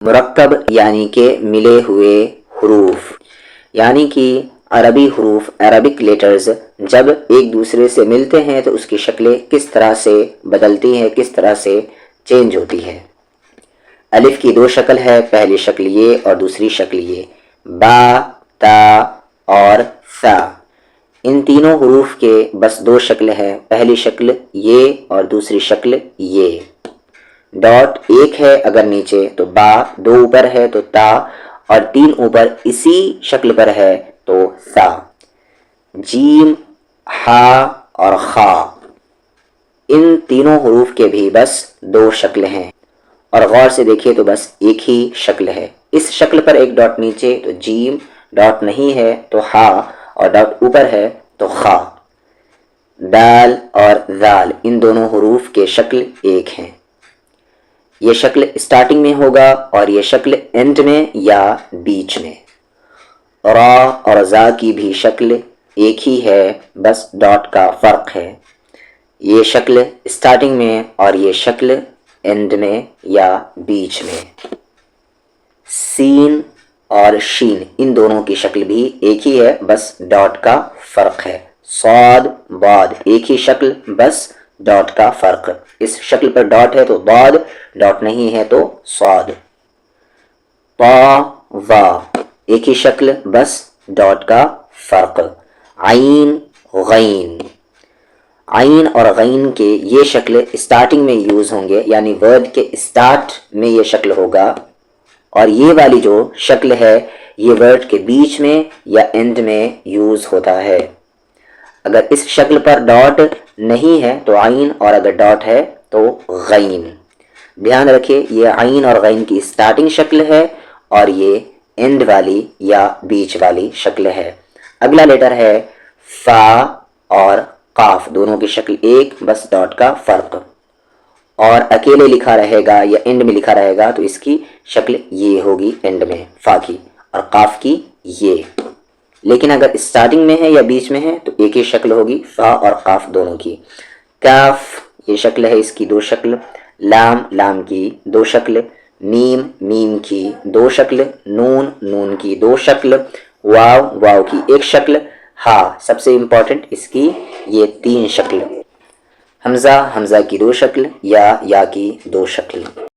مرکب یعنی کہ ملے ہوئے حروف، یعنی کہ عربی حروف عربک لیٹرز جب ایک دوسرے سے ملتے ہیں تو اس کی شکلیں کس طرح سے بدلتی ہیں، کس طرح سے چینج ہوتی ہے۔ الف کی دو شکل ہے، پہلی شکل یہ اور دوسری شکل یہ، با، تا اور ثا۔ ان تینوں حروف کے بس دو شکل ہیں، پہلی شکل یہ اور دوسری شکل یہ۔ ڈاٹ ایک ہے اگر نیچے تو با، دو اوپر ہے تو تا اور تین اوپر اسی شکل پر ہے تو ثا۔ جیم، ہا اور خا، ان تینوں حروف کے بھی بس دو شکل ہیں، اور غور سے دیکھیے تو بس ایک ہی شکل ہے۔ اس شکل پر ایک ڈاٹ نیچے تو جیم، ڈاٹ نہیں ہے تو ہا اور ڈاٹ اوپر ہے تو خا۔ دال اور ذال ان دونوں حروف کے شکل ایک ہیں، یہ شکل اسٹارٹنگ میں ہوگا اور یہ شکل اینڈ میں یا بیچ میں۔ را اور زا کی بھی شکل ایک ہی ہے، بس ڈاٹ کا فرق ہے، یہ شکل اسٹارٹنگ میں اور یہ شکل اینڈ میں یا بیچ میں۔ سین اور شین ان دونوں کی شکل بھی ایک ہی ہے، بس ڈاٹ کا فرق ہے۔ صاد، باد ایک ہی شکل، بس ڈاٹ کا فرق، اس شکل پر ڈاٹ ہے تو باد، ڈاٹ نہیں ہے تو صاد۔ طا، وا ایک ہی شکل، بس ڈاٹ کا فرق۔ عین، غین، عین اور غین کے یہ شکل اسٹارٹنگ میں یوز ہوں گے، یعنی ورڈ کے اسٹارٹ میں یہ شکل ہوگا، اور یہ والی جو شکل ہے یہ ورڈ کے بیچ میں یا اینڈ میں یوز ہوتا ہے۔ اگر اس شکل پر ڈاٹ نہیں ہے تو عین، اور اگر ڈاٹ ہے تو غین۔ دھیان رکھیں یہ عین اور غین کی اسٹارٹنگ شکل ہے اور یہ اینڈ والی یا بیچ والی شکل ہے۔ اگلا لیٹر ہے فا اور قاف، دونوں کی شکل ایک، بس ڈاٹ کا فرق، اور اکیلے لکھا رہے گا یا اینڈ میں لکھا رہے گا تو اس کی شکل یہ ہوگی اینڈ میں، فا کی، اور قاف کی یہ۔ لیکن اگر اسٹارٹنگ میں ہے یا بیچ میں ہے تو ایک ہی شکل ہوگی، فا اور قاف دونوں کی۔ کاف، یہ شکل ہے اس کی دو شکل، لام، لام کی دو شکل، میم، میم کی دو شکل، نون، نون کی دو شکل، واو، واو کی ایک شکل، ہا سب سے امپورٹنٹ اس کی یہ تین شکل، حمزہ، حمزہ کی دو شکل، یا کی دو شکل۔